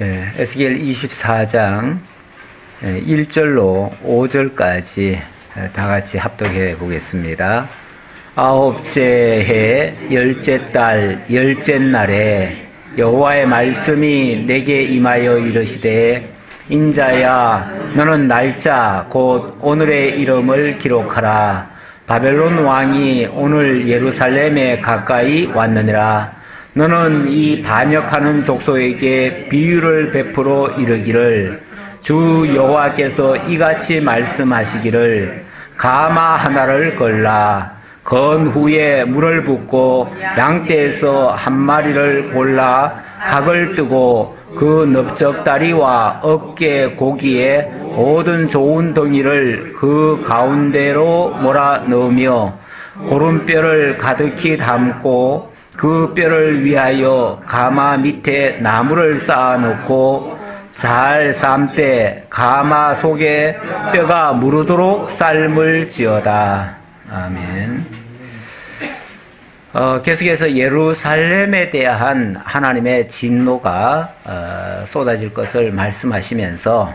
에스겔 24장 1절로 5절까지 다 같이 합독해 보겠습니다. 아홉째 해 열째 달 열째 날에 여호와의 말씀이 내게 임하여 이르시되 인자야 너는 날짜 곧 오늘의 이름을 기록하라. 바벨론 왕이 오늘 예루살렘에 가까이 왔느니라. 너는 이 반역하는 족속에게 비유를 베풀어 이르기를 주 여호와께서 이같이 말씀하시기를 가마 하나를 걸라. 건 후에 물을 붓고 양떼에서 한 마리를 골라 각을 뜨고 그 넓적다리와 어깨 고기에 모든 좋은 덩이를 그 가운데로 몰아 넣으며 고름뼈를 가득히 담고 그 뼈를 위하여 가마 밑에 나무를 쌓아놓고 잘 삶되 가마 속에 뼈가 무르도록 삶을 지어다. 아멘. 계속해서 예루살렘에 대한 하나님의 진노가 쏟아질 것을 말씀하시면서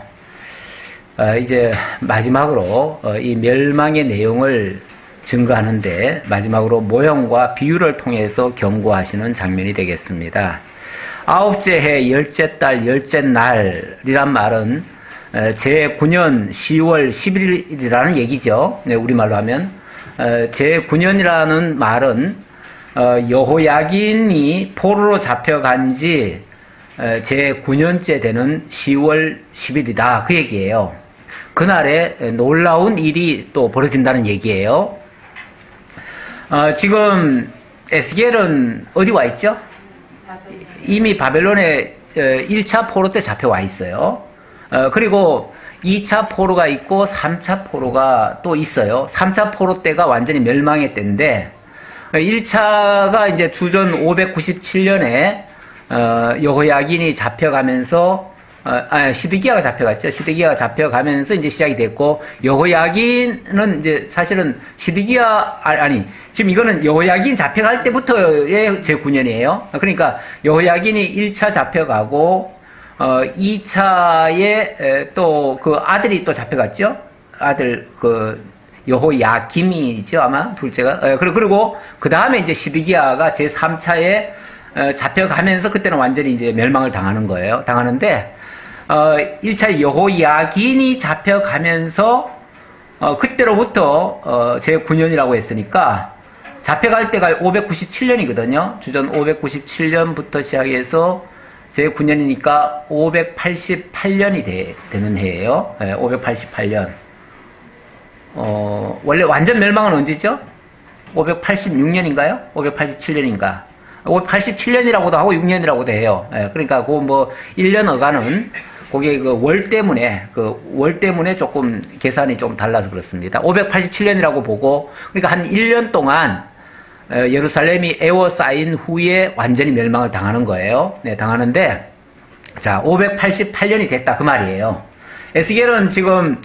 이제 마지막으로 이 멸망의 내용을 증거하는데 마지막으로 모형과 비유를 통해서 경고하시는 장면이 되겠습니다. 아홉째 해 열째 달 열째 날이란 말은 제9년 10월 11일이라는 얘기죠. 우리말로 하면 제9년이라는 말은 여호야긴이 포로로 잡혀간 지 제9년째 되는 10월 10일이다 그 얘기예요. 그날에 놀라운 일이 또 벌어진다는 얘기예요. 지금 에스겔은 어디 와 있죠? 이미 바벨론에 1차 포로 때 잡혀와 있어요. 그리고 2차 포로가 있고 3차 포로가 또 있어요. 3차 포로 때가 완전히 멸망의 때인데 1차가 이제 주전 597년에 여호야긴이 잡혀가면서 시드기야가 잡혀갔죠. 시드기야가 잡혀가면서 이제 시작이 됐고, 여호야긴은 이제 사실은 지금 이거는 여호야긴 잡혀갈 때부터의 제9년이에요. 그러니까 여호야긴이 1차 잡혀가고, 2차에 또 그 아들이 또 잡혀갔죠. 아들, 여호야김이죠. 아마 둘째가. 그리고 그 다음에 이제 시드기야가 제3차에 잡혀가면서 그때는 완전히 이제 멸망을 당하는 거예요. 당하는데, 1차 여호야긴이 잡혀가면서 그때로부터 제9년이라고 했으니까 잡혀갈 때가 597년이거든요. 주전 597년부터 시작해서 제9년이니까 588년이 되는 해예요. 588년. 원래 완전 멸망은 언제죠? 586년인가요? 587년인가? 587년이라고도 하고 6년이라고도 해요. 그러니까 그 1년 어간은 그게 월 때문에 조금 계산이 좀 달라서 그렇습니다. 587년이라고 보고, 그러니까 한 1년 동안 예루살렘이 에워싸인 후에 완전히 멸망을 당하는 거예요. 네, 당하는데, 자, 588년이 됐다 그 말이에요. 에스겔은 지금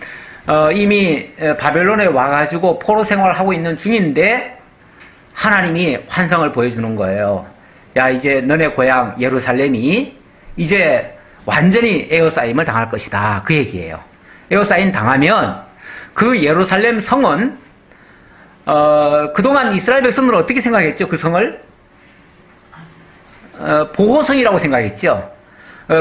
이미 바벨론에 와가지고 포로 생활을 하고 있는 중인데 하나님이 환상을 보여주는 거예요. 야, 이제 너네 고향 예루살렘이 이제 완전히 에어싸임을 당할 것이다 그 얘기예요. 에어싸임 당하면 그 예루살렘 성은 그동안 이스라엘 백성들은 어떻게 생각했죠? 그 성을 보호성이라고 생각했죠.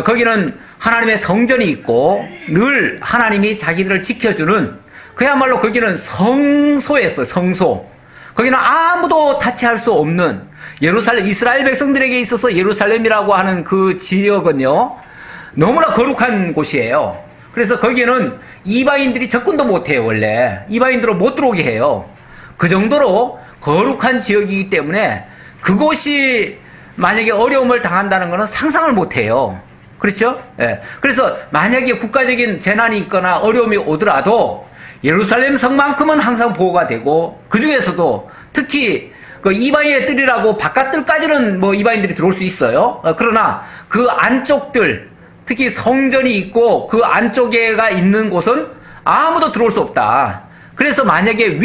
거기는 하나님의 성전이 있고 늘 하나님이 자기들을 지켜주는, 그야말로 거기는 성소였어요. 성소. 거기는 아무도 타치할 수 없는 예루살렘, 이스라엘 백성들에게 있어서 예루살렘이라고 하는 그 지역은요, 너무나 거룩한 곳이에요. 그래서 거기는 이방인들이 접근도 못해요. 원래 이방인들은 못 들어오게 해요. 그 정도로 거룩한 지역이기 때문에 그곳이 만약에 어려움을 당한다는 것은 상상을 못해요. 그렇죠? 예. 그래서 만약에 국가적인 재난이 있거나 어려움이 오더라도 예루살렘 성만큼은 항상 보호가 되고, 그 중에서도 특히 그 이방인의 뜰이라고 바깥뜰까지는 이방인들이 들어올 수 있어요. 그러나 그 안쪽들, 특히 성전이 있고 그 안쪽에가 있는 곳은 아무도 들어올 수 없다. 그래서 만약에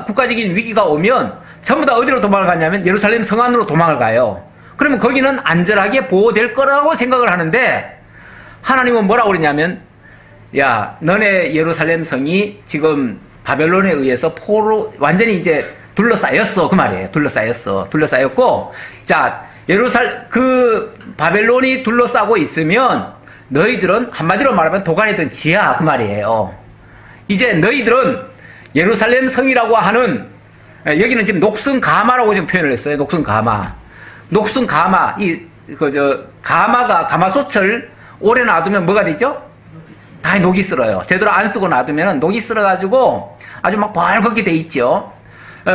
국가적인 위기가 오면 전부 다 어디로 도망을 가냐면 예루살렘 성 안으로 도망을 가요. 그러면 거기는 안전하게 보호될 거라고 생각을 하는데 하나님은 뭐라고 그러냐면, 야, 너네 예루살렘 성이 지금 바벨론에 의해서 포로 완전히 이제 둘러싸였어. 그 말이에요. 둘러싸였고, 자, 그 바벨론이 둘러싸고 있으면 너희들은 한마디로 말하면 도간에 든 지하. 그 말이에요. 이제 너희들은 예루살렘 성이라고 하는, 여기는 지금 녹슨 가마라고 지금 표현을 했어요. 녹슨 가마. 가마솥을 오래 놔두면 뭐가 되죠? 다 녹이 쓸어요. 제대로 안 쓰고 놔두면 녹이 쓸어가지고 아주 막 벌겋게 돼 있죠.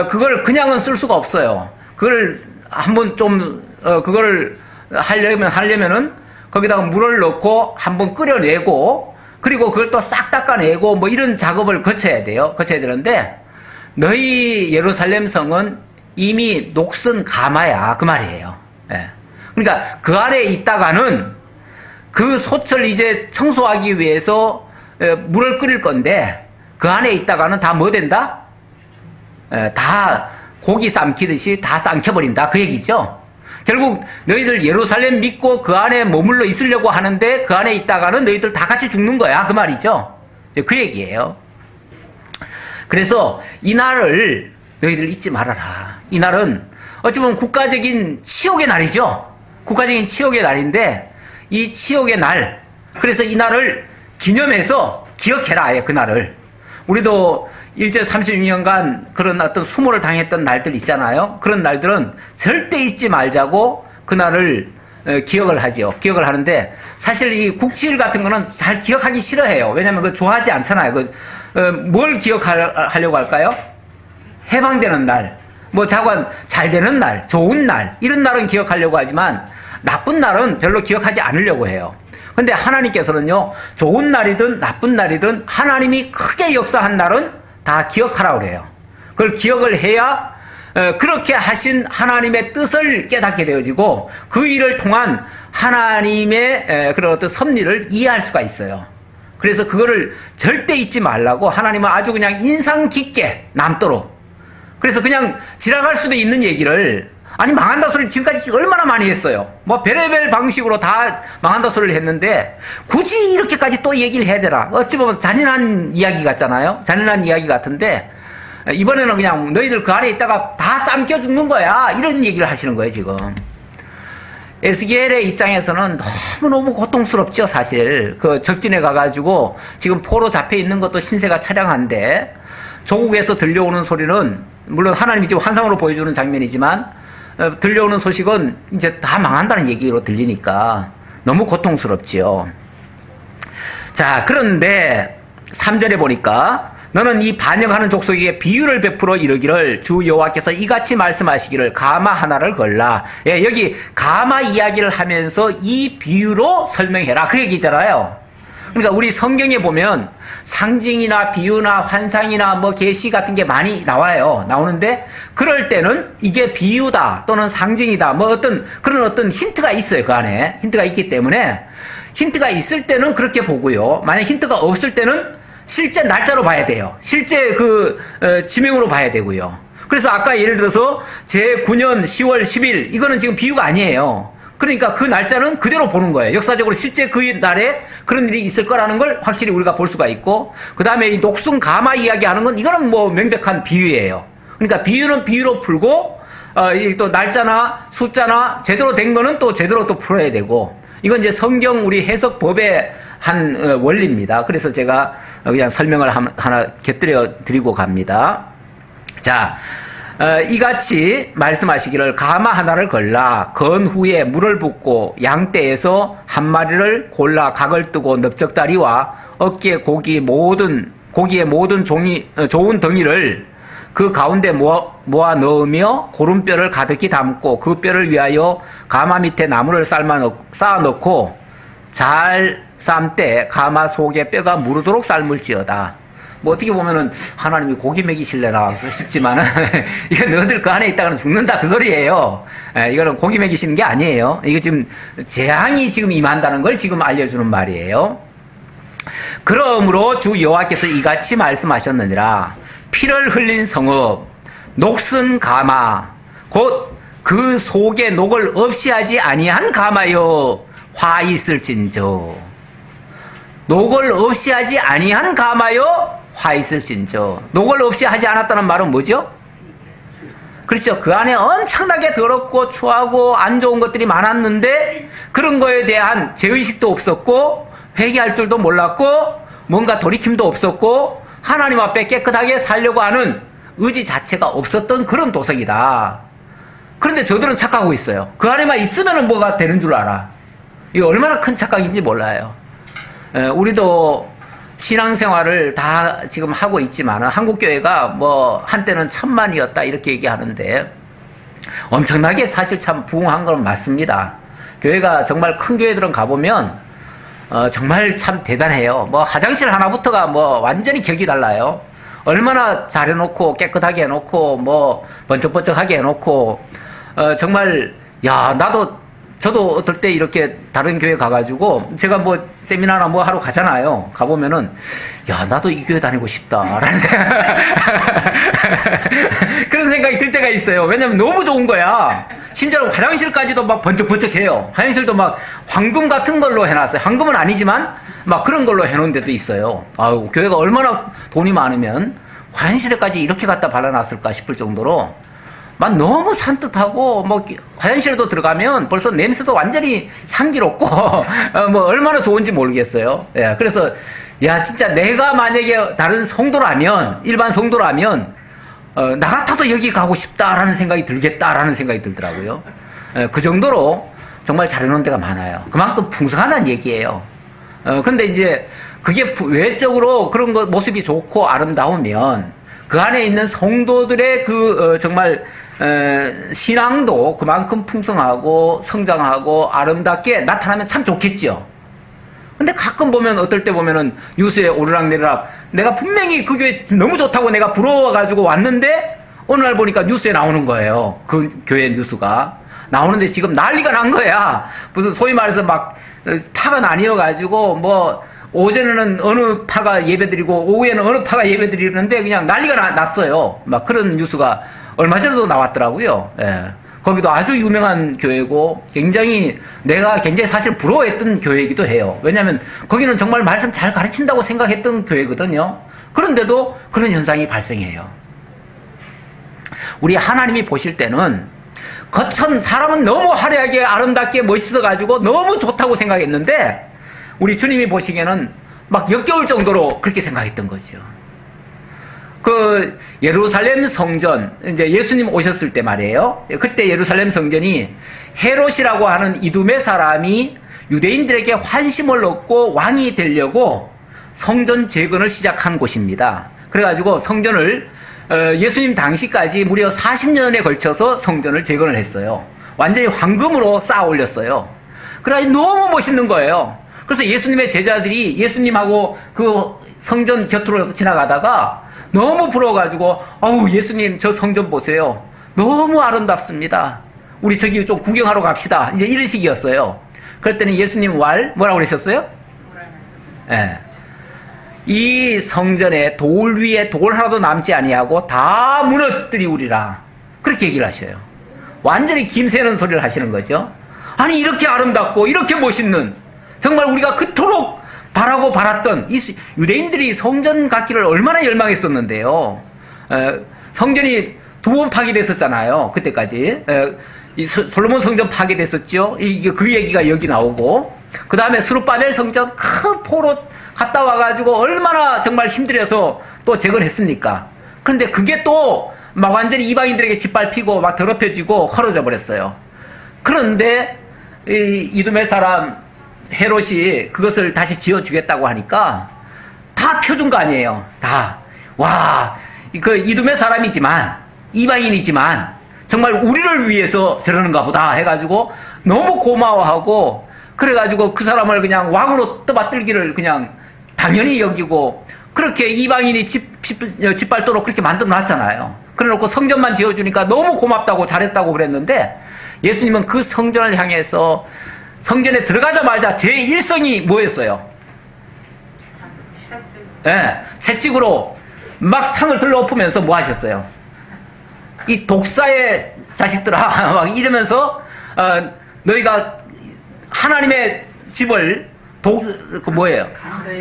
그걸 그냥은 쓸 수가 없어요. 그걸 한번 그걸 하려면은 거기다가 물을 넣고 한번 끓여내고, 그리고 그걸 또 싹 닦아내고 뭐 이런 작업을 거쳐야 되는데, 너희 예루살렘 성은 이미 녹슨 가마야. 그 말이에요. 예. 그러니까 그 안에 있다가는 그 솥을 이제 청소하기 위해서 물을 끓일 건데, 그 안에 있다가는 다 뭐 된다? 다 고기 삶히듯이 다 삶혀버린다. 그 얘기죠. 결국 너희들 예루살렘 믿고 그 안에 머물러 있으려고 하는데 그 안에 있다가는 너희들 다 같이 죽는 거야. 그 말이죠. 그 얘기예요. 그래서 이 날을 너희들 잊지 말아라. 이 날은 어찌 보면 국가적인 치욕의 날이죠. 국가적인 치욕의 날인데, 이 치욕의 날, 그래서 이 날을 기념해서 기억해라. 그 날을. 우리도 일제 36년간 그런 어떤 수모를 당했던 날들 있잖아요. 그런 날들은 절대 잊지 말자고 그 날을 기억을 하죠. 기억을 하는데, 사실 이 국치일 같은 거는 잘 기억하기 싫어해요. 왜냐하면 그거 좋아하지 않잖아요. 뭘 기억하려고 할까요? 해방되는 날, 뭐 자관 잘 되는 날, 좋은 날, 이런 날은 기억하려고 하지만 나쁜 날은 별로 기억하지 않으려고 해요. 근데 하나님께서는요, 좋은 날이든 나쁜 날이든 하나님이 크게 역사한 날은 다 기억하라고 그래요. 그걸 기억을 해야 그렇게 하신 하나님의 뜻을 깨닫게 되어지고, 그 일을 통한 하나님의 그런 어떤 섭리를 이해할 수가 있어요. 그래서 그거를 절대 잊지 말라고 하나님은 아주 그냥 인상 깊게 남도록, 그래서 그냥 지나갈 수도 있는 얘기를, 아니 망한다 소리를 지금까지 얼마나 많이 했어요. 뭐 별의별 방식으로 다 망한다 소리를 했는데 굳이 이렇게까지 또 얘기를 해야 되나? 어찌 보면 잔인한 이야기 같잖아요. 잔인한 이야기 같은데, 이번에는 그냥 너희들 그 안에 있다가 다 삼켜 죽는 거야, 이런 얘기를 하시는 거예요. 지금 에스겔의 입장에서는 너무너무 고통스럽죠. 사실 그 적진에 가가지고 지금 포로 잡혀 있는 것도 신세가 처량한데, 조국에서 들려오는 소리는, 물론 하나님이 지금 환상으로 보여주는 장면이지만 들려오는 소식은 이제 다 망한다는 얘기로 들리니까 너무 고통스럽지요. 자, 그런데 3절에 보니까, 너는 이 반역하는 족속에게 비유를 베풀어 이르기를 주 여호와께서 이같이 말씀하시기를 가마 하나를 걸라. 예, 여기 가마 이야기를 하면서 이 비유로 설명해라. 그 얘기잖아요. 그러니까 우리 성경에 보면 상징이나 비유나 환상이나 뭐 계시 같은 게 많이 나오는데, 그럴 때는 이게 비유다 또는 상징이다, 뭐 그런 어떤 힌트가 있어요. 그 안에 힌트가 있기 때문에, 힌트가 있을 때는 그렇게 보고요. 만약 힌트가 없을 때는 실제 날짜로 봐야 돼요. 실제 지명으로 봐야 되고요. 그래서 아까 예를 들어서 제9년 10월 10일, 이거는 지금 비유가 아니에요. 그러니까 그 날짜는 그대로 보는 거예요. 역사적으로 실제 그 날에 그런 일이 있을 거라는 걸 확실히 우리가 볼 수가 있고, 그 다음에 이 녹슨 가마 이야기하는 건 이거는 뭐 명백한 비유예요. 그러니까 비유는 비유로 풀고, 또 날짜나 숫자나 제대로 된 거는 또 제대로 또 풀어야 되고, 이건 이제 성경 우리 해석법의 한 원리입니다. 그래서 제가 그냥 설명을 하나 곁들여 드리고 갑니다. 자, 이같이 말씀하시기를 가마 하나를 걸라. 건 후에 물을 붓고 양떼에서 한 마리를 골라 각을 뜨고 넓적다리와 어깨 고기의 모든 좋은 덩이를 그 가운데 모아 넣으며 고름뼈를 가득히 담고 그 뼈를 위하여 가마 밑에 나무를 쌓아 넣고 잘 삶때 가마 속에 뼈가 무르도록 삶을지어다. 뭐 어떻게 보면은 하나님이 고기 먹이실래나 싶지만은 이거 너희들 그 안에 있다가는 죽는다, 그 소리예요. 이거는 고기 먹이시는 게 아니에요. 이거 지금 재앙이 지금 임한다는 걸 지금 알려주는 말이에요. 그러므로 주 여호와께서 이같이 말씀하셨느니라. 피를 흘린 성읍, 녹슨 가마, 곧 그 속에 녹을 없이 하지 아니한 가마여 화 있을진저. 녹을 없이 하지 아니한 가마여 화 있을진저. 녹을 없이 하지 않았다는 말은 뭐죠? 그렇죠. 그 안에 엄청나게 더럽고 추하고 안 좋은 것들이 많았는데 그런 거에 대한 죄의식도 없었고 회개할 줄도 몰랐고 뭔가 돌이킴도 없었고 하나님 앞에 깨끗하게 살려고 하는 의지 자체가 없었던 그런 도석이다. 그런데 저들은 착각하고 있어요. 그 안에만 있으면 뭐가 되는 줄 알아. 이거 얼마나 큰 착각인지 몰라요. 우리도 신앙생활을 다 지금 하고 있지만 한국교회가 뭐 한때는 1000만이었다 이렇게 얘기하는데 엄청나게 사실 참 부흥한 건 맞습니다. 교회가 정말 큰 교회들은 가보면 정말 참 대단해요. 뭐 화장실 하나부터가 뭐 완전히 격이 달라요. 얼마나 잘해놓고 깨끗하게 해놓고 뭐 번쩍번쩍하게 해놓고 정말 야 저도 어떨 때 이렇게 다른 교회 가가지고 제가 뭐 세미나나 뭐 하러 가잖아요. 가보면은 야 나도 이 교회 다니고 싶다라는 그런 생각이 들 때가 있어요. 왜냐면 너무 좋은 거야. 심지어 화장실까지도 막 번쩍번쩍해요. 화장실도 막 황금 같은 걸로 해놨어요. 황금은 아니지만 막 그런 걸로 해놓은 데도 있어요. 아유, 교회가 얼마나 돈이 많으면 화장실에까지 이렇게 갖다 발라놨을까 싶을 정도로 막 너무 산뜻하고 뭐 화장실에도 들어가면 벌써 냄새도 완전히 향기롭고 뭐 얼마나 좋은지 모르겠어요. 예, 그래서 야 진짜 내가 만약에 다른 성도라면 일반 성도라면 나 같아도 여기 가고 싶다라는 생각이 들겠다라는 생각이 들더라고요. 예, 그 정도로 정말 잘해놓은 데가 많아요. 그만큼 풍성하다는 얘기예요. 근데 이제 그게 외적으로 그런 거 모습이 좋고 아름다우면 그 안에 있는 성도들의 그 정말 신앙도 그만큼 풍성하고 성장하고 아름답게 나타나면 참 좋겠죠. 근데 가끔 보면 어떨 때 보면은 뉴스에 오르락내리락 내가 분명히 그 교회 너무 좋다고 내가 부러워가지고 왔는데 어느 날 보니까 뉴스에 나오는 거예요. 그 교회 뉴스가 나오는데 지금 난리가 난 거야. 무슨 소위 말해서 막 파가 나뉘어가지고 뭐 오전에는 어느 파가 예배드리고 오후에는 어느 파가 예배드리는데 그냥 난리가 났어요. 막 그런 뉴스가 얼마 전에도 나왔더라고요. 예. 거기도 아주 유명한 교회고 굉장히 내가 굉장히 사실 부러워했던 교회이기도 해요. 왜냐하면 거기는 정말 말씀 잘 가르친다고 생각했던 교회거든요. 그런데도 그런 현상이 발생해요. 우리 하나님이 보실 때는 사람은 너무 화려하게 아름답게 멋있어가지고 너무 좋다고 생각했는데 우리 주님이 보시기에는 막 역겨울 정도로 그렇게 생각했던 거죠. 그 예루살렘 성전 이제 예수님 오셨을 때 말이에요. 그때 예루살렘 성전이 헤롯이라고 하는 이두메 사람이 유대인들에게 환심을 얻고 왕이 되려고 성전 재건을 시작한 곳입니다. 그래가지고 성전을 예수님 당시까지 무려 40년에 걸쳐서 성전을 재건을 했어요. 완전히 황금으로 쌓아 올렸어요. 그래가지고 너무 멋있는 거예요. 그래서 예수님의 제자들이 예수님하고 그 성전 곁으로 지나가다가 너무 부러워가지고 어우 예수님 저 성전 보세요. 너무 아름답습니다. 우리 저기 좀 구경하러 갑시다. 이제 이런 식이었어요. 그랬더니 예수님 뭐라고 그러셨어요? 예. 이 성전에 돌 위에 돌 하나도 남지 아니하고 다 무너뜨리우리라. 그렇게 얘기를 하셔요. 완전히 김새는 소리를 하시는 거죠. 아니 이렇게 아름답고 이렇게 멋있는 정말 우리가 그토록 바라고 바랐던 이 유대인들이 성전 갖기를 얼마나 열망했었는데요. 성전이 2번 파괴됐었잖아요. 그때까지. 이 솔로몬 성전 파괴됐었죠. 그 얘기가 여기 나오고 그 다음에 스룹바벨 성전 큰 포로 갔다 와가지고 얼마나 정말 힘들어서 또 재건했습니까? 그런데 그게 또 막 완전히 이방인들에게 짓밟히고 막 더럽혀지고 헐어져 버렸어요. 그런데 이두메 사람 헤롯이 그것을 다시 지어주겠다고 하니까 다 펴준 거 아니에요. 다. 와, 그 이두메 사람이지만 이방인이지만 정말 우리를 위해서 저러는가 보다 해가지고 너무 고마워하고 그래가지고 그 사람을 그냥 왕으로 떠받들기를 그냥 당연히 여기고 그렇게 이방인이 짓밟도록 그렇게 만들어 놨잖아요. 그래놓고 성전만 지어주니까 너무 고맙다고 잘했다고 그랬는데 예수님은 그 성전을 향해서 성전에 들어가자마자 제1성이 뭐였어요? 예, 채찍으로 막 상을 들러엎으면서 뭐 하셨어요? 이 독사의 자식들아 막 이러면서 너희가 하나님의 집을 그 뭐예요?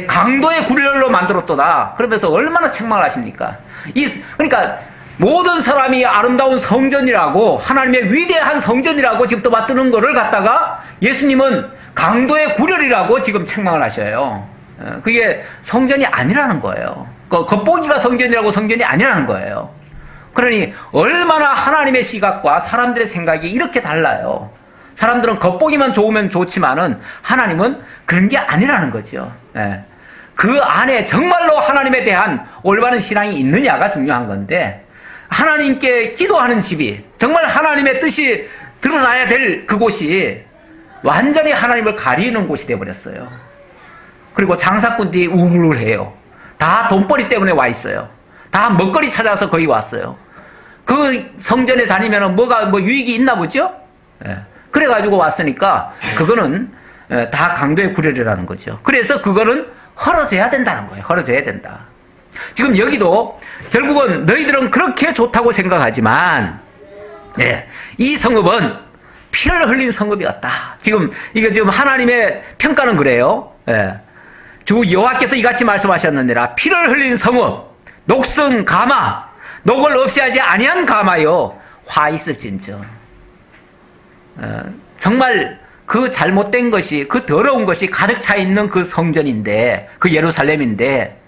강도의 굴렬로 만들었도다. 그러면서 얼마나 책망을 하십니까? 그러니까 모든 사람이 아름다운 성전이라고, 하나님의 위대한 성전이라고 지금 또 맞드는 거를 갖다가 예수님은 강도의 굴렬이라고 지금 책망을 하셔요. 그게 성전이 아니라는 거예요. 겉보기가 성전이라고 성전이 아니라는 거예요. 그러니 얼마나 하나님의 시각과 사람들의 생각이 이렇게 달라요. 사람들은 겉보기만 좋으면 좋지만은 하나님은 그런 게 아니라는 거죠. 그 안에 정말로 하나님에 대한 올바른 신앙이 있느냐가 중요한 건데, 하나님께 기도하는 집이 정말 하나님의 뜻이 드러나야 될 그곳이 완전히 하나님을 가리는 곳이 되어버렸어요. 그리고 장사꾼들이 우울해요. 다 돈벌이 때문에 와 있어요. 다 먹거리 찾아서 거기 왔어요. 그 성전에 다니면 뭐 유익이 있나 보죠? 그래가지고 왔으니까 그거는 다 강도의 굴혈이라는 거죠. 그래서 그거는 헐어져야 된다는 거예요. 헐어져야 된다. 지금 여기도 결국은 너희들은 그렇게 좋다고 생각하지만 이 성읍은 피를 흘린 성읍이었다. 지금 하나님의 평가는 그래요. 주 여호와께서 이같이 말씀하셨느니라. 피를 흘린 성읍, 녹슨 가마, 녹을 없이 하지 아니한 가마요, 화 있을진저. 정말 그 잘못된 것이, 그 더러운 것이 가득 차 있는 그 성전인데, 그 예루살렘인데,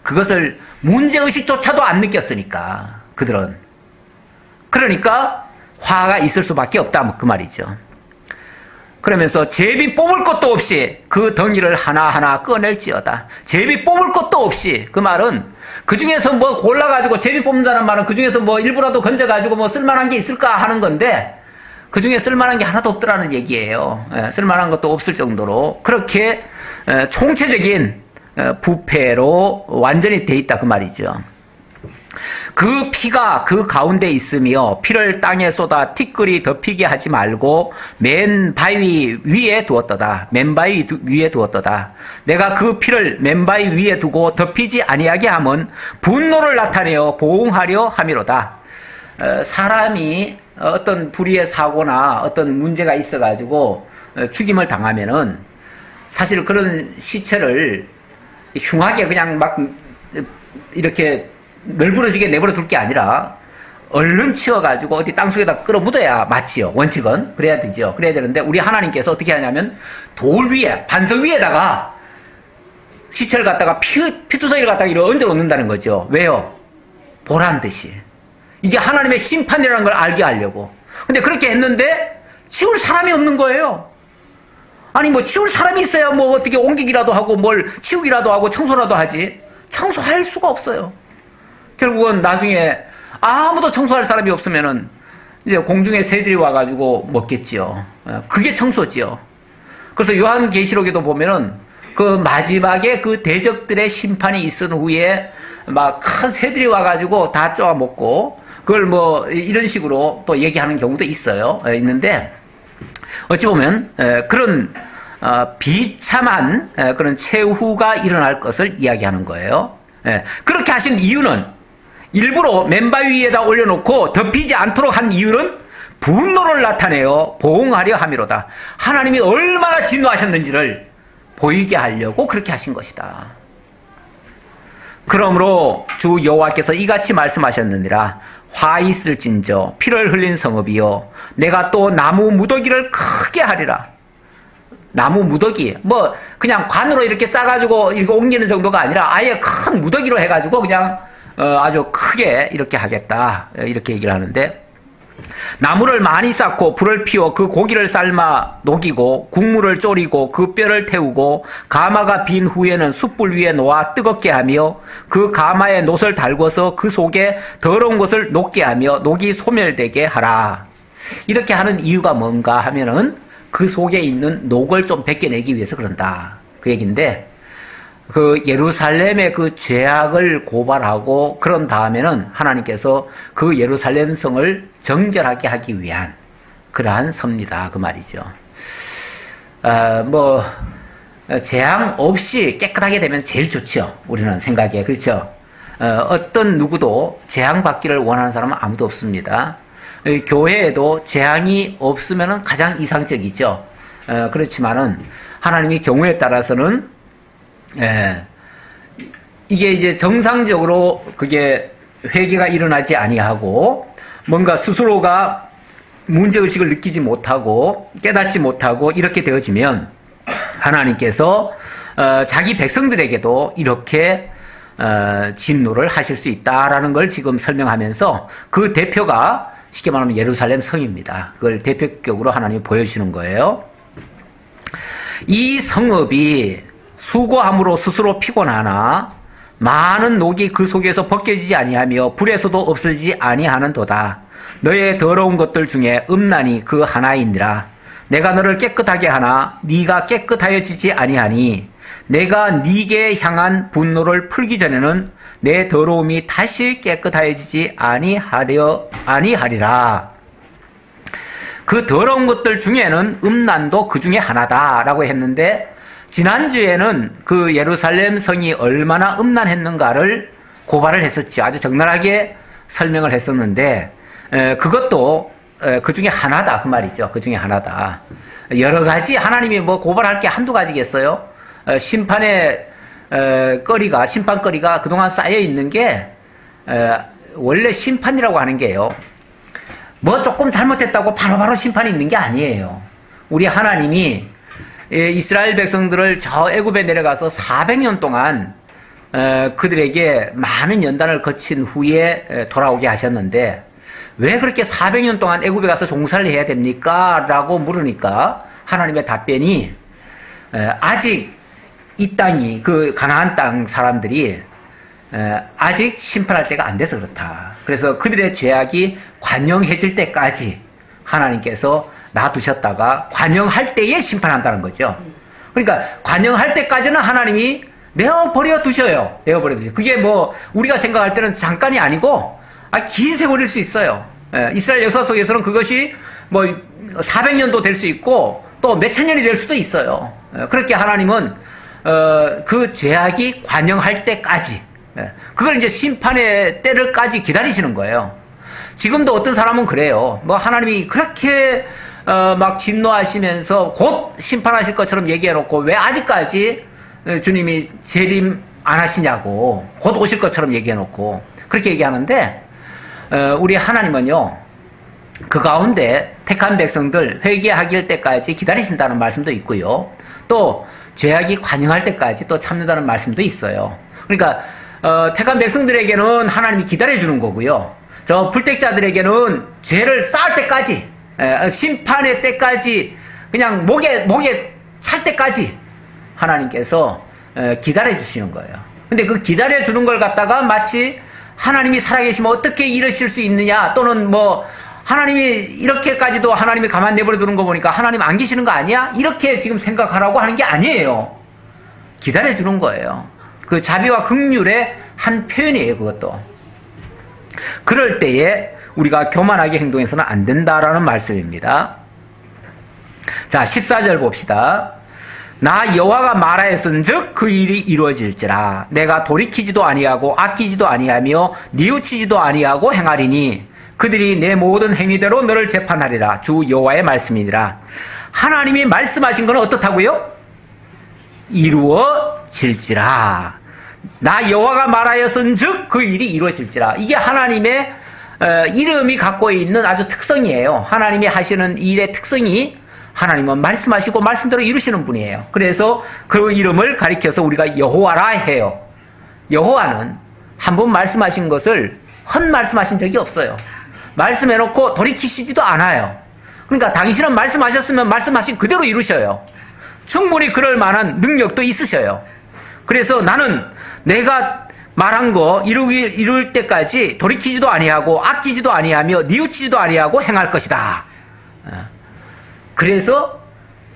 그것을 문제의식조차도 안 느꼈으니까, 그들은. 그러니까 화가 있을 수밖에 없다, 그 말이죠. 그러면서 제비 뽑을 것도 없이 그 덩이를 하나하나 꺼낼지어다. 제비 뽑을 것도 없이, 그 말은 그 중에서 뭐 골라가지고, 제비 뽑는다는 말은 그 중에서 뭐 일부라도 건져가지고 뭐 쓸만한 게 있을까 하는 건데, 그 중에 쓸만한 게 하나도 없더라는 얘기예요. 쓸만한 것도 없을 정도로 그렇게 총체적인 부패로 완전히 돼 있다, 그 말이죠. 그 피가 그 가운데 있으며 피를 땅에 쏟아 티끌이 덮이게 하지 말고 맨 바위 위에 두었도다. 맨 바위 위에 두었도다. 내가 그 피를 맨 바위 위에 두고 덮이지 아니하게 함은 분노를 나타내어 보응하려 함이로다. 사람이 어떤 불의의 사고나 어떤 문제가 있어가지고 죽임을 당하면은 사실 그런 시체를 흉하게 그냥 막 이렇게 널브러지게 내버려 둘 게 아니라 얼른 치워가지고 어디 땅속에다 끌어묻어야 맞지요. 원칙은. 그래야 되죠. 그래야 되는데 우리 하나님께서 어떻게 하냐면 돌 위에, 반석 위에다가 시체를 갖다가 피투성이를 갖다가 이렇게 얹어 놓는다는 거죠. 왜요? 보란 듯이. 이게 하나님의 심판이라는 걸 알게 하려고. 근데 그렇게 했는데 치울 사람이 없는 거예요. 아니 뭐 치울 사람이 있어야 뭐 어떻게 옮기기라도 하고 뭘 치우기라도 하고 청소라도 하지. 청소할 수가 없어요. 결국은 나중에 아무도 청소할 사람이 없으면은 이제 공중에 새들이 와가지고 먹겠지요. 그게 청소지요. 그래서 요한계시록에도 보면은 그 마지막에 그 대적들의 심판이 있은 후에 막 큰 새들이 와가지고 다 쪼아 먹고 그걸 뭐 이런 식으로 또 얘기하는 경우도 있어요. 있는데 어찌 보면 그런 비참한 그런 최후가 일어날 것을 이야기하는 거예요. 그렇게 하신 이유는 일부러 맨바위 위에다 올려놓고 덮이지 않도록 한 이유는 분노를 나타내어 보응하려 함이로다. 하나님이 얼마나 진노하셨는지를 보이게 하려고 그렇게 하신 것이다. 그러므로 주 여호와께서 이같이 말씀하셨느니라. 화 있을진저 피를 흘린 성읍이요 내가 또 나무 무더기를 크게 하리라. 나무 무더기 뭐 그냥 관으로 이렇게 짜가지고 이렇게 옮기는 정도가 아니라 아예 큰 무더기로 해가지고 그냥 아주 크게 이렇게 하겠다, 이렇게 얘기를 하는데, 나무를 많이 쌓고 불을 피워 그 고기를 삶아 녹이고 국물을 졸이고 그 뼈를 태우고 가마가 빈 후에는 숯불 위에 놓아 뜨겁게 하며 그 가마에 놋을 달궈서 그 속에 더러운 것을 녹게 하며 녹이 소멸되게 하라. 이렇게 하는 이유가 뭔가 하면은 그 속에 있는 녹을 좀 벗겨내기 위해서 그런다, 그 얘기인데, 그 예루살렘의 그 죄악을 고발하고 그런 다음에는 하나님께서 그 예루살렘 성을 정결하게 하기 위한 그러한 섭니다, 그 말이죠. 뭐 재앙 없이 깨끗하게 되면 제일 좋죠, 우리는 생각에. 그렇죠. 어떤 누구도 재앙 받기를 원하는 사람은 아무도 없습니다. 교회에도 재앙이 없으면 가장 이상적이죠. 그렇지만은 하나님이 경우에 따라서는 이게 이제 정상적으로 그게 회개가 일어나지 아니하고 뭔가 스스로가 문제의식을 느끼지 못하고 깨닫지 못하고 이렇게 되어지면 하나님께서 자기 백성들에게도 이렇게 진노를 하실 수 있다라는 걸 지금 설명하면서 그 대표가 쉽게 말하면 예루살렘 성입니다. 그걸 대표격으로 하나님이 보여주시는 거예요. 이 성읍이 수고함으로 스스로 피곤하나 많은 녹이 그 속에서 벗겨지지 아니하며 불에서도 없어지지 아니하는도다. 너의 더러운 것들 중에 음란이 그 하나이니라. 내가 너를 깨끗하게 하나 네가 깨끗하여지지 아니하니 내가 네게 향한 분노를 풀기 전에는 내 더러움이 다시 깨끗하여지지 아니하리라. 그 더러운 것들 중에는 음란도 그 중에 하나다라고 했는데 지난주에는 그 예루살렘 성이 얼마나 음란했는가를 고발을 했었죠. 아주 적나라하게 설명을 했었는데 그것도 그 중에 하나다 그 말이죠. 그 중에 하나다. 여러 가지 하나님이 뭐 고발할 게 한두 가지겠어요? 심판의 심판거리가 그동안 쌓여 있는 게 원래 심판이라고 하는 게요. 뭐 조금 잘못했다고 바로바로 심판이 있는 게 아니에요. 우리 하나님이 이스라엘 백성들을 저 애굽에 내려가서 400년 동안 그들에게 많은 연단을 거친 후에 돌아오게 하셨는데 왜 그렇게 400년 동안 애굽에 가서 종살이 해야 됩니까? 라고 물으니까 하나님의 답변이 아직 이 땅이 그 가나안 땅 사람들이 아직 심판할 때가 안 돼서 그렇다. 그래서 그들의 죄악이 관영해질 때까지 하나님께서 놔두셨다가 관영할 때에 심판한다는 거죠. 그러니까 관영할 때까지는 하나님이 내어버려 두셔요. 내어버려 두셔요. 그게 뭐 우리가 생각할 때는 잠깐이 아니고 긴 세월일 수 있어요. 이스라엘 역사 속에서는 그것이 뭐 400년도 될 수 있고 또 몇천 년이 될 수도 있어요. 그렇게 하나님은 그 죄악이 관영할 때까지 그걸 이제 심판의 때를까지 기다리시는 거예요. 지금도 어떤 사람은 그래요. 뭐 하나님이 그렇게 막 진노하시면서 곧 심판하실 것처럼 얘기해놓고 왜 아직까지 주님이 재림 안 하시냐고 곧 오실 것처럼 얘기해놓고 그렇게 얘기하는데 우리 하나님은요 그 가운데 택한 백성들 회개하길 때까지 기다리신다는 말씀도 있고요. 또 죄악이 관영할 때까지 또 참는다는 말씀도 있어요. 그러니까 택한 백성들에게는 하나님이 기다려주는 거고요. 저 불택자들에게는 죄를 쌓을 때까지 심판의 때까지 그냥 목에 찰 때까지 하나님께서 기다려주시는 거예요. 근데 그 기다려주는 걸 갖다가 마치 하나님이 살아계시면 어떻게 이러실 수 있느냐 또는 뭐 하나님이 이렇게까지도 하나님이 가만 내버려 두는 거 보니까 하나님 안 계시는 거 아니야? 이렇게 지금 생각하라고 하는 게 아니에요. 기다려주는 거예요. 그 자비와 긍휼의 한 표현이에요. 그것도. 그럴 때에 우리가 교만하게 행동해서는 안 된다라는 말씀입니다. 자 14절 봅시다. 나 여호와가 말하였은즉 그 일이 이루어질지라. 내가 돌이키지도 아니하고 아끼지도 아니하며 뉘우치지도 아니하고 행하리니 그들이 내 모든 행위대로 너를 재판하리라. 주 여호와의 말씀이니라. 하나님이 말씀하신 것은 어떻다고요? 이루어질지라. 나 여호와가 말하였은즉 그 일이 이루어질지라. 이게 하나님의 이름이 갖고 있는 아주 특성이에요. 하나님이 하시는 일의 특성이 하나님은 말씀하시고 말씀대로 이루시는 분이에요. 그래서 그 이름을 가리켜서 우리가 여호와라 해요. 여호와는 한 번 말씀하신 것을 헛 말씀하신 적이 없어요. 말씀해놓고 돌이키시지도 않아요. 그러니까 당신은 말씀하셨으면 말씀하신 그대로 이루셔요. 충분히 그럴 만한 능력도 있으셔요. 그래서 나는 내가 말한 거 이룰 때까지 돌이키지도 아니하고 아끼지도 아니하며 뉘우치지도 아니하고 행할 것이다. 그래서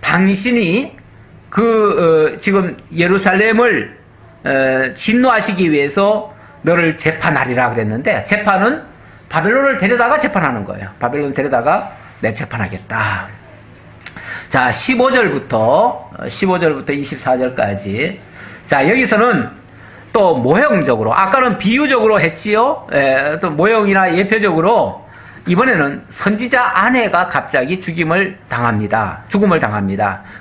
당신이 지금 예루살렘을 진노하시기 위해서 너를 재판하리라 그랬는데 재판은 바벨론을 데려다가 재판하는 거예요. 바벨론 데려다가 내 재판하겠다. 자 15절부터 24절까지 자 여기서는 또 모형적으로 아까는 비유적으로 했지요. 또 모형이나 예표적으로 이번에는 선지자 아내가 갑자기 죽음을 당합니다.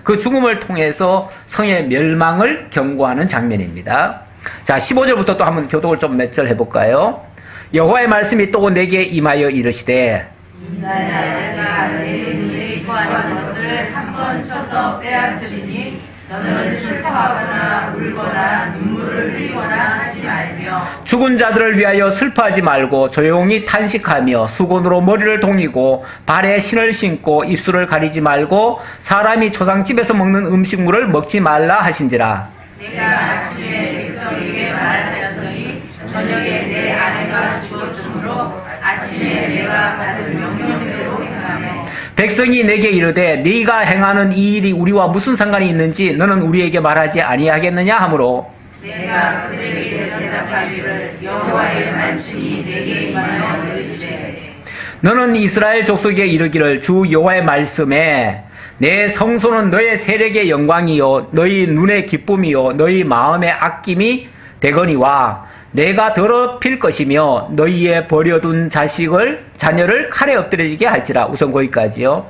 그 죽음을 통해서 성의 멸망을 경고하는 장면입니다. 자, 15절부터 또 한번 교독을 좀 몇 절 해볼까요? 여호와의 말씀이 또 내게 임하여 이르시되 인자야 내가 내 눈에 구하는 것을 한 번 쳐서 빼앗으리니 너는 슬퍼하거나 울거나 눈물을 흘리거나 하지 말며 죽은 자들을 위하여 슬퍼하지 말고 조용히 탄식하며 수건으로 머리를 동이고 발에 신을 신고 입술을 가리지 말고 사람이 초상집에서 먹는 음식물을 먹지 말라 하신지라. 내가 아침에 백성에게 말하였더니 저녁에 내 아내가 죽었으므로 아침에 내가 받은 명령대로 행하며 백성이 내게 이르되 네가 행하는 이 일이 우리와 무슨 상관이 있는지 너는 우리에게 말하지 아니하겠느냐 하므로 내가 그들에게 대답하기를 여호와의 말씀이 내게 임하여 이르시되 너는 이스라엘 족속에 이르기를 주 여호와의 말씀에 내 성소는 너의 세력의 영광이요 너희 눈의 기쁨이요 너희 마음의 아낌이 되거니와 내가 더럽힐 것이며 너희의 버려둔 자녀를 칼에 엎드려지게 할지라. 우선 거기까지요.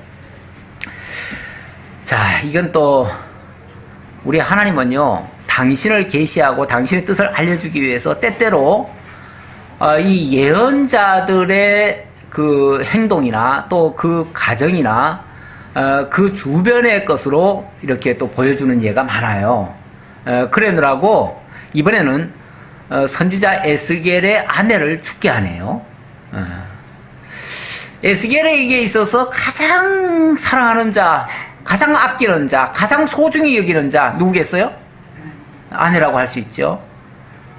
자, 이건 또 우리 하나님은요 당신을 계시하고 당신의 뜻을 알려주기 위해서 때때로 이 예언자들의 그 행동이나 또 그 가정이나 그 주변의 것으로 이렇게 또 보여주는 예가 많아요. 그러느라고 이번에는 선지자 에스겔의 아내를 죽게 하네요. 에스겔에게 있어서 가장 사랑하는 자, 가장 아끼는 자, 가장 소중히 여기는 자 누구겠어요? 아내라고 할 수 있죠.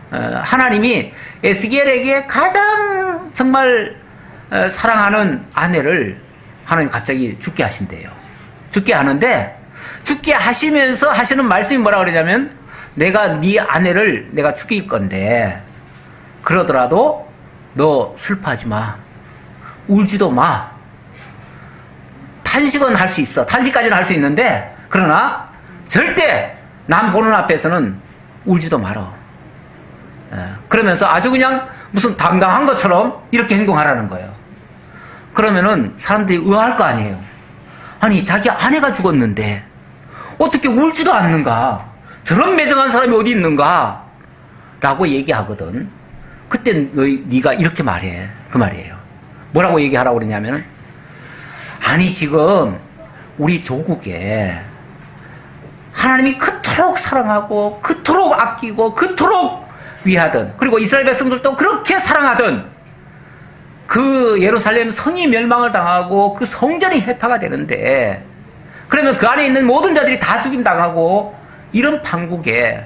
하나님이 에스겔에게 가장 정말 사랑하는 아내를 하나님 갑자기 죽게 하신대요. 죽게 하는데 죽게 하시면서 하시는 말씀이 뭐라 그러냐면 내가 네 아내를 내가 죽일 건데 그러더라도 너 슬퍼하지 마. 울지도 마. 탄식은 할 수 있어. 탄식까지는 할 수 있는데 그러나 절대 남 보는 앞에서는 울지도 말어. 그러면서 아주 그냥 무슨 당당한 것처럼 이렇게 행동하라는 거예요. 그러면은 사람들이 의아할 거 아니에요. 아니 자기 아내가 죽었는데 어떻게 울지도 않는가? 저런 매정한 사람이 어디 있는가? 라고 얘기하거든. 그때 네가 이렇게 말해. 그 말이에요. 뭐라고 얘기하라고 그러냐면 아니 지금 우리 조국에 하나님이 그토록 사랑하고 그토록 아끼고 그토록 위하던 그리고 이스라엘 백성들도 그렇게 사랑하던 그 예루살렘 성이 멸망을 당하고 그 성전이 회파가 되는데 그러면 그 안에 있는 모든 자들이 다 죽임당하고 이런 판국에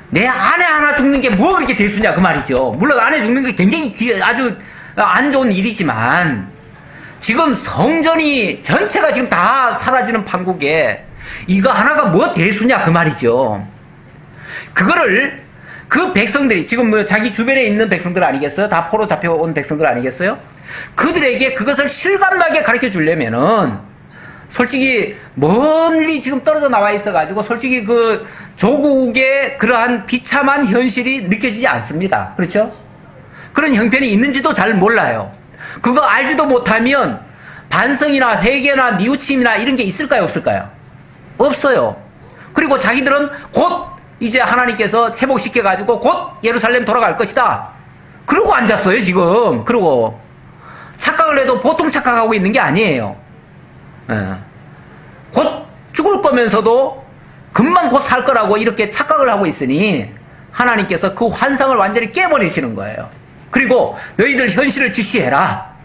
내 아내 하나 죽는 게 뭐 그렇게 대수냐 그 말이죠. 물론 아내 죽는 게 굉장히 아주 안 좋은 일이지만 지금 성전이 전체가 지금 다 사라지는 판국에 이거 하나가 뭐 대수냐 그 말이죠. 그거를 그 백성들이 지금 뭐 자기 주변에 있는 백성들 아니겠어요? 다 포로 잡혀온 백성들 아니겠어요? 그들에게 그것을 실감나게 가르쳐 주려면은 솔직히 멀리 지금 떨어져 나와 있어가지고 솔직히 그 조국의 그러한 비참한 현실이 느껴지지 않습니다. 그렇죠? 그런 형편이 있는지도 잘 몰라요. 그거 알지도 못하면 반성이나 회개나 뉘우침이나 이런 게 있을까요? 없을까요? 없어요. 그리고 자기들은 곧 이제 하나님께서 회복시켜가지고 곧 예루살렘 돌아갈 것이다. 그러고 앉았어요 지금. 그러고 착각을 해도 보통 착각하고 있는 게 아니에요. 곧 죽을 거면서도 금방 곧 살 거라고 이렇게 착각을 하고 있으니 하나님께서 그 환상을 완전히 깨버리시는 거예요. 그리고 너희들 현실을 직시해라.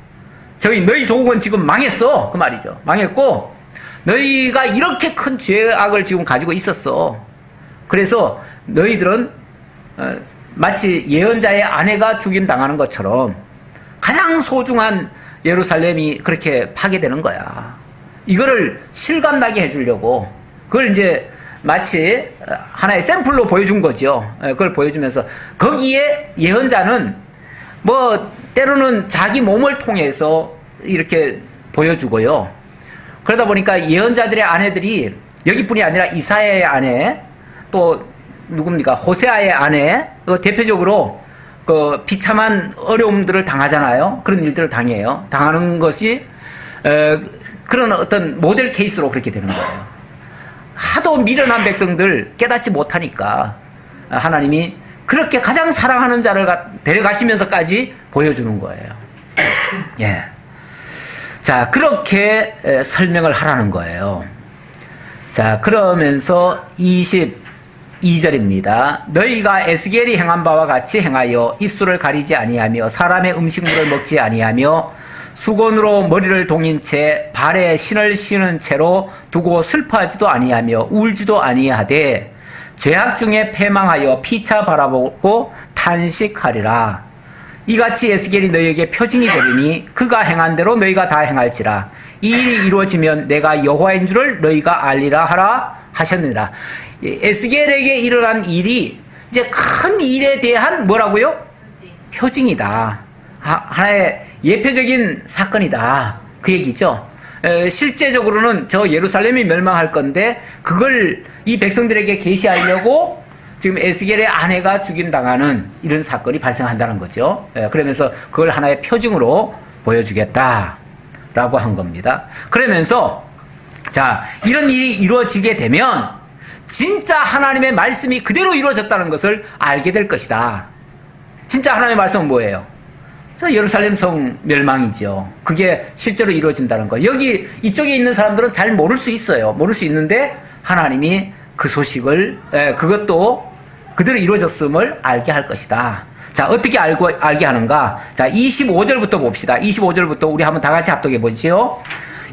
너희 조국은 지금 망했어. 그 말이죠. 망했고 너희가 이렇게 큰 죄악을 지금 가지고 있었어. 그래서 너희들은 마치 예언자의 아내가 죽임당하는 것처럼 가장 소중한 예루살렘이 그렇게 파괴되는 거야. 이거를 실감나게 해주려고 그걸 이제 마치 하나의 샘플로 보여준 거죠. 그걸 보여주면서 거기에 예언자는 뭐 때로는 자기 몸을 통해서 이렇게 보여주고요. 그러다 보니까 예언자들의 아내들이 여기뿐이 아니라 이사야의 아내 또 누굽니까 호세아의 아내 대표적으로 그 비참한 어려움들을 당하잖아요. 그런 일들을 당해요. 당하는 것이 그런 어떤 모델 케이스로 그렇게 되는 거예요. 하도 미련한 백성들 깨닫지 못하니까 하나님이 그렇게 가장 사랑하는 자를 데려가시면서까지 보여주는 거예요. 예. 자, 그렇게 설명을 하라는 거예요. 자, 그러면서 22절입니다. 너희가 에스겔이 행한 바와 같이 행하여 입술을 가리지 아니하며 사람의 음식물을 먹지 아니하며 수건으로 머리를 동인 채 발에 신을 신은 채로 두고 슬퍼하지도 아니하며 울지도 아니하되 죄악 중에 패망하여 피차 바라보고 탄식하리라. 이같이 에스겔이 너희에게 표징이 되리니 그가 행한 대로 너희가 다 행할지라. 이 일이 이루어지면 내가 여호와인 줄을 너희가 알리라 하라 하셨느니라. 에스겔에게 일어난 일이 이제 큰 일에 대한 뭐라고요? 표징이다. 하나의 예표적인 사건이다. 그 얘기죠. 실제적으로는 저 예루살렘이 멸망할 건데 그걸 이 백성들에게 계시하려고 지금 에스겔의 아내가 죽임당하는 이런 사건이 발생한다는 거죠. 그러면서 그걸 하나의 표징으로 보여주겠다라고 한 겁니다. 그러면서 자, 이런 일이 이루어지게 되면 진짜 하나님의 말씀이 그대로 이루어졌다는 것을 알게 될 것이다. 진짜 하나님의 말씀은 뭐예요? 예루살렘 성 멸망이죠. 그게 실제로 이루어진다는 거. 여기 이쪽에 있는 사람들은 잘 모를 수 있어요. 모를 수 있는데 하나님이 그 소식을 그것도 그대로 이루어졌음을 알게 할 것이다. 자, 어떻게 알게 하는가? 자, 25절부터 봅시다. 25절부터 우리 한번 다 같이 합독해 보지요.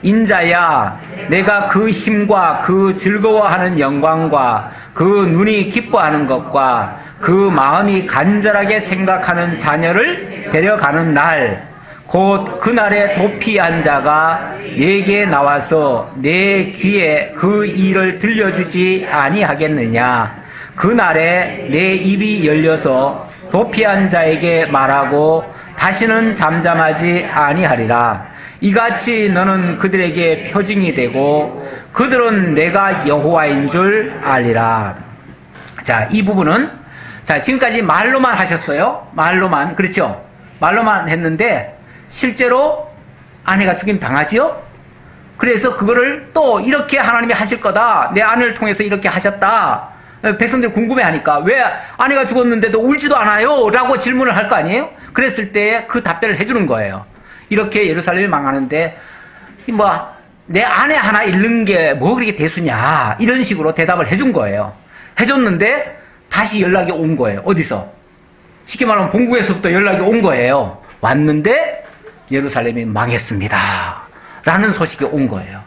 인자야, 내가 그 힘과 그 즐거워하는 영광과 그 눈이 기뻐하는 것과 그 마음이 간절하게 생각하는 자녀를 데려가는 날, 곧 그날에 도피한 자가 내게 나와서 내 귀에 그 일을 들려주지 아니하겠느냐. 그날에 내 입이 열려서 도피한 자에게 말하고 다시는 잠잠하지 아니하리라. 이같이 너는 그들에게 표징이 되고 그들은 내가 여호와인 줄 알리라. 자, 이 부분은 자, 지금까지 말로만 하셨어요. 말로만. 그렇죠? 말로만 했는데 실제로 아내가 죽임 당하지요? 그래서 그거를 또 이렇게 하나님이 하실 거다. 내 아내를 통해서 이렇게 하셨다. 백성들이 궁금해하니까 왜 아내가 죽었는데도 울지도 않아요? 라고 질문을 할 거 아니에요? 그랬을 때 그 답변을 해주는 거예요. 이렇게 예루살렘이 망하는데 뭐 내 아내 하나 잃는 게 뭐 그렇게 대수냐 이런 식으로 대답을 해준 거예요. 해줬는데 다시 연락이 온 거예요. 어디서? 쉽게 말하면 본국에서부터 연락이 온 거예요. 왔는데 예루살렘이 망했습니다. 라는 소식이 온 거예요.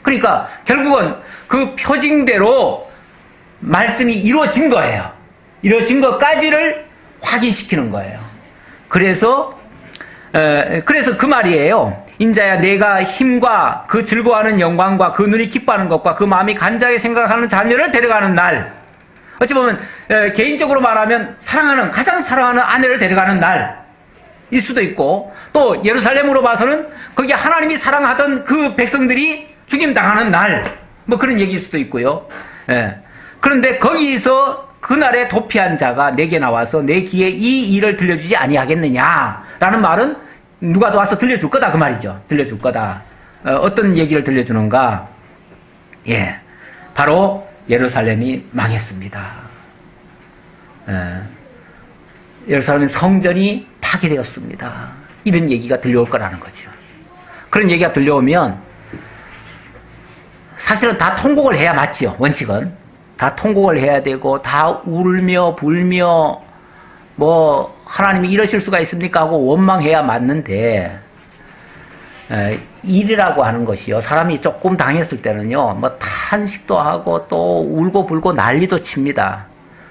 그러니까 결국은 그 표징대로 말씀이 이루어진 거예요. 이루어진 것까지를 확인시키는 거예요. 그래서 그 말이에요. 인자야, 내가 힘과 그 즐거워하는 영광과 그 눈이 기뻐하는 것과 그 마음이 간절하게 생각하는 자녀를 데려가는 날. 어찌 보면 개인적으로 말하면 가장 사랑하는 아내를 데려가는 날일 수도 있고, 또 예루살렘으로 봐서는 거기 하나님이 사랑하던 그 백성들이 죽임당하는 날, 뭐 그런 얘기일 수도 있고요. 그런데 거기서 그날에 도피한 자가 내게 나와서 내 귀에 이 일을 들려주지 아니하겠느냐라는 말은 누가 와서 들려줄 거다 그 말이죠. 들려줄 거다. 어떤 얘기를 들려주는가? 바로 예루살렘이 망했습니다. 예루살렘 성전이 파괴되었습니다. 이런 얘기가 들려올 거라는 거죠. 그런 얘기가 들려오면 사실은 다 통곡을 해야 맞죠. 원칙은. 다 통곡을 해야 되고 다 울며 불며 뭐 하나님이 이러실 수가 있습니까 하고 원망해야 맞는데 일이라고 하는 것이요. 사람이 조금 당했을 때는요. 뭐 탄식도 하고 또 울고 불고 난리도 칩니다.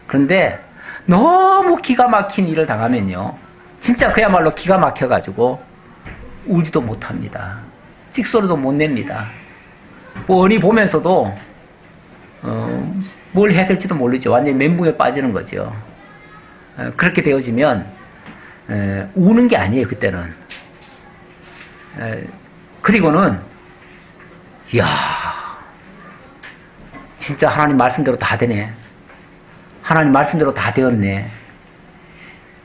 그런데 너무 기가 막힌 일을 당하면요. 진짜 그야말로 기가 막혀가지고 울지도 못합니다. 찍소리도 못 냅니다. 뻔히 보면서도 뭘 해야 될지도 모르죠. 완전히 멘붕에 빠지는 거죠. 그렇게 되어지면 우는 게 아니에요. 그때는. 그리고는 이야 진짜 하나님 말씀대로 다 되네. 하나님 말씀대로 다 되었네.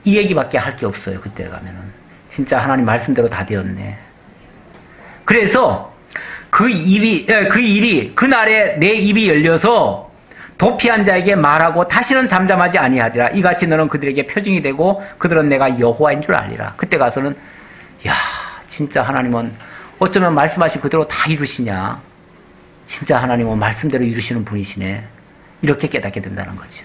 이 얘기밖에 할 게 없어요. 그때 가면은 진짜 하나님 말씀대로 다 되었네. 그래서 그 일이 그날에 내 입이 열려서 도피한 자에게 말하고 다시는 잠잠하지 아니하리라. 이같이 너는 그들에게 표징이 되고 그들은 내가 여호와인 줄 알리라. 그때 가서는 야, 진짜 하나님은 어쩌면 말씀하신 그대로 다 이루시냐. 진짜 하나님은 말씀대로 이루시는 분이시네. 이렇게 깨닫게 된다는 거죠.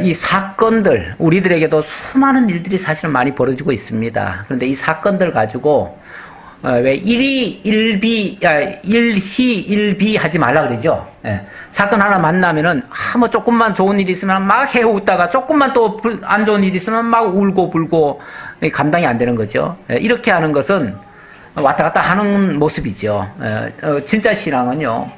이 사건들, 우리들에게도 수많은 일들이 사실은 많이 벌어지고 있습니다. 그런데 이 사건들 가지고 왜 일희 일비 하지 말라 그러죠. 사건 하나 만나면은 뭐 조금만 좋은 일이 있으면 막 해웃다가 조금만 또 안 좋은 일이 있으면 막 울고 불고 감당이 안 되는 거죠. 이렇게 하는 것은 왔다 갔다 하는 모습이죠. 진짜 신앙은요,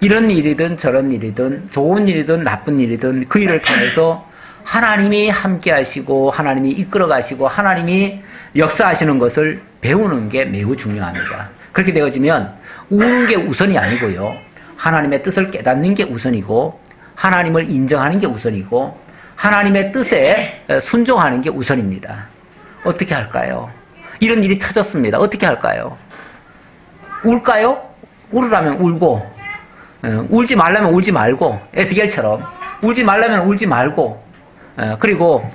이런 일이든 저런 일이든 좋은 일이든 나쁜 일이든 그 일을 통해서 하나님이 함께 하시고 하나님이 이끌어 가시고 하나님이 역사하시는 것을 배우는 게 매우 중요합니다. 그렇게 되어지면 우는 게 우선이 아니고요, 하나님의 뜻을 깨닫는 게 우선이고 하나님을 인정하는 게 우선이고 하나님의 뜻에 순종하는 게 우선입니다. 어떻게 할까요? 이런 일이 터졌습니다. 어떻게 할까요? 울까요? 울으라면 울고, 울지 말라면 울지 말고, 에스겔처럼 울지 말라면 울지 말고, 그리고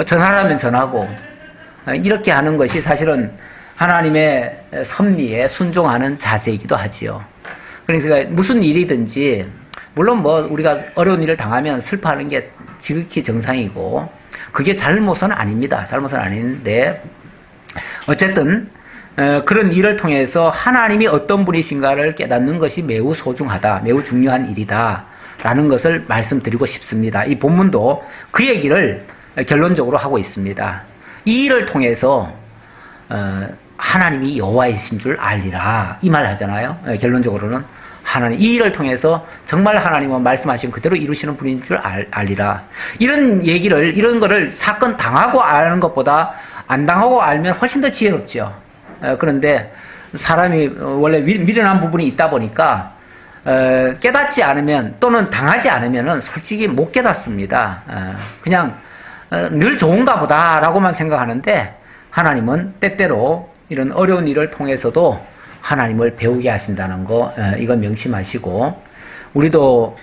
전하라면 전하고, 이렇게 하는 것이 사실은 하나님의 섭리에 순종하는 자세이기도 하지요. 그러니까 무슨 일이든지, 물론 뭐 우리가 어려운 일을 당하면 슬퍼하는 게 지극히 정상이고 그게 잘못은 아닙니다. 잘못은 아닌데 어쨌든 그런 일을 통해서 하나님이 어떤 분이신가를 깨닫는 것이 매우 소중하다, 매우 중요한 일이다 라는 것을 말씀드리고 싶습니다. 이 본문도 그 얘기를 결론적으로 하고 있습니다. 이 일을 통해서 하나님이 여호와이신 줄 알리라, 이 말 하잖아요. 결론적으로는 하나님, 이 일을 통해서 정말 하나님은 말씀하신 그대로 이루시는 분인 줄 알리라. 이런 얘기를, 이런 거를 사건 당하고 아는 것보다 안 당하고 알면 훨씬 더 지혜롭죠. 그런데 사람이 원래 미련한 부분이 있다 보니까 깨닫지 않으면 또는 당하지 않으면 솔직히 못 깨닫습니다. 그냥 늘 좋은가 보다라고만 생각하는데 하나님은 때때로 이런 어려운 일을 통해서도 하나님을 배우게 하신다는 거, 이건 명심하시고, 우리도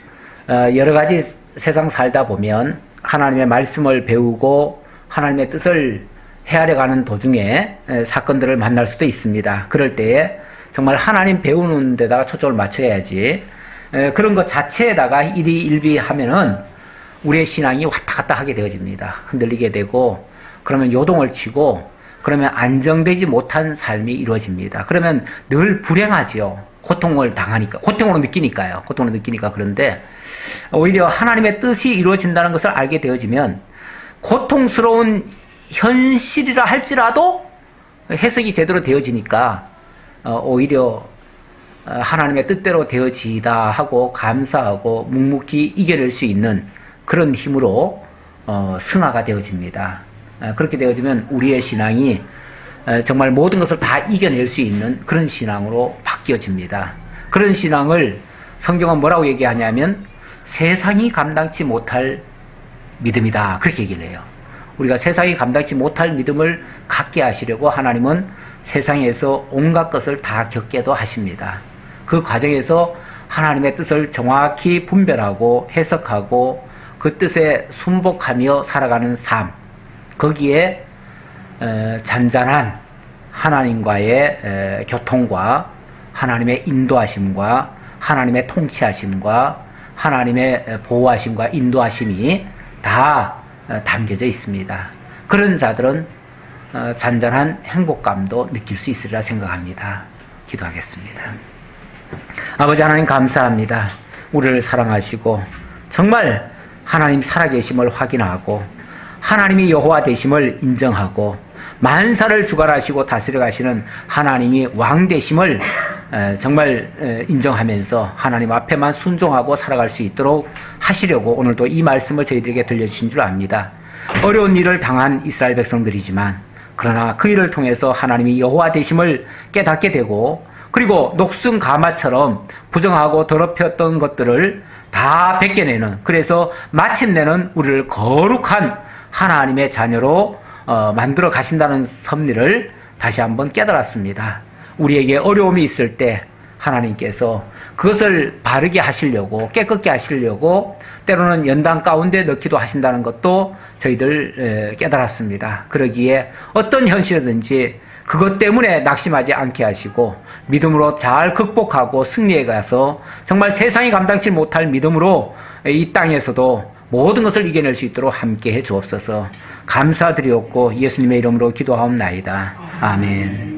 여러 가지 세상 살다 보면 하나님의 말씀을 배우고 하나님의 뜻을 헤아려 가는 도중에 사건들을 만날 수도 있습니다. 그럴 때에 정말 하나님 배우는 데다가 초점을 맞춰야지, 그런 것 자체에다가 일희일비 하면은 우리의 신앙이 왔다 갔다 하게 되어집니다. 흔들리게 되고, 그러면 요동을 치고, 그러면 안정되지 못한 삶이 이루어집니다. 그러면 늘 불행하지요. 고통을 당하니까, 고통으로 느끼니까요. 고통으로 느끼니까. 그런데 오히려 하나님의 뜻이 이루어진다는 것을 알게 되어지면 고통스러운 현실이라 할지라도 해석이 제대로 되어지니까 오히려 하나님의 뜻대로 되어지다 하고 감사하고 묵묵히 이겨낼 수 있는 그런 힘으로 승화가 되어집니다. 그렇게 되어지면 우리의 신앙이 정말 모든 것을 다 이겨낼 수 있는 그런 신앙으로 바뀌어집니다. 그런 신앙을 성경은 뭐라고 얘기하냐면 세상이 감당치 못할 믿음이다, 그렇게 얘기를 해요. 우리가 세상이 감당치 못할 믿음을 갖게 하시려고 하나님은 세상에서 온갖 것을 다 겪게도 하십니다. 그 과정에서 하나님의 뜻을 정확히 분별하고 해석하고 그 뜻에 순복하며 살아가는 삶, 거기에 잔잔한 하나님과의 교통과 하나님의 인도하심과 하나님의 통치하심과 하나님의 보호하심과 인도하심이 다 담겨져 있습니다. 그런 자들은 잔잔한 행복감도 느낄 수 있으리라 생각합니다. 기도하겠습니다. 아버지 하나님 감사합니다. 우리를 사랑하시고 정말 하나님 살아계심을 확인하고 하나님이 여호와 되심을 인정하고 만사를 주관하시고 다스려 가시는 하나님이 왕 되심을 정말 인정하면서 하나님 앞에만 순종하고 살아갈 수 있도록 하시려고 오늘도 이 말씀을 저희들에게 들려주신 줄 압니다. 어려운 일을 당한 이스라엘 백성들이지만 그러나 그 일을 통해서 하나님이 여호와 되심을 깨닫게 되고 그리고 녹슨 가마처럼 부정하고 더럽혔던 것들을 다 벗겨내는, 그래서 마침내는 우리를 거룩한 하나님의 자녀로 만들어 가신다는 섭리를 다시 한번 깨달았습니다. 우리에게 어려움이 있을 때 하나님께서 그것을 바르게 하시려고, 깨끗게 하시려고 때로는 연단 가운데 넣기도 하신다는 것도 저희들 깨달았습니다. 그러기에 어떤 현실이든지 그것 때문에 낙심하지 않게 하시고 믿음으로 잘 극복하고 승리해 가서 정말 세상이 감당치 못할 믿음으로 이 땅에서도 모든 것을 이겨낼 수 있도록 함께 해 주옵소서. 감사드리옵고 예수님의 이름으로 기도하옵나이다. 아멘.